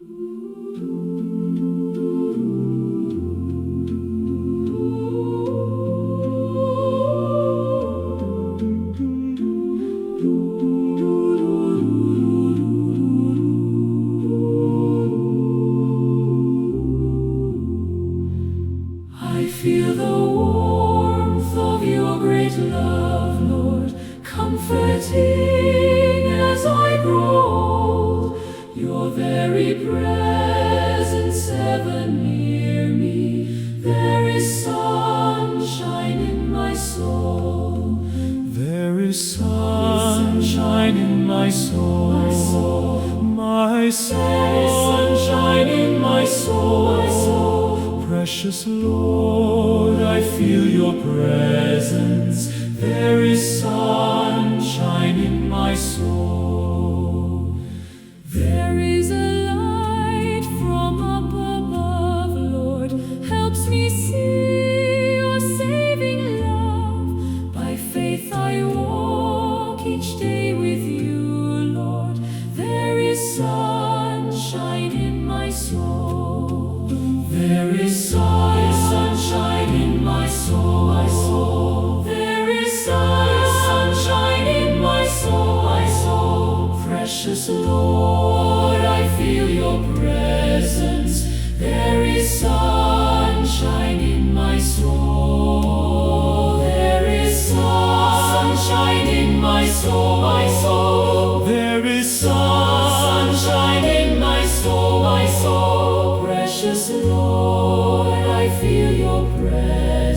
I feel the warmth of your great love, Lord, comforting as I grow old. Your very presence ever near me. There is sunshine in my soul. There is sunshine in my soul. My Sunshine in my soul. Precious Lord, I feel your presence. There is sunshine in my soul. There is a light from up above, Lord, helps me see your saving love. By faith I walk each day with you, Lord. There is sunshine in my soul. There is sunshine in my soul. There is sunshine in my soul. Precious Lord, I feel your presence. There is sunshine in my soul. There is sunshine in my soul. There is Sunshine in my soul. Precious Lord, I feel your presence.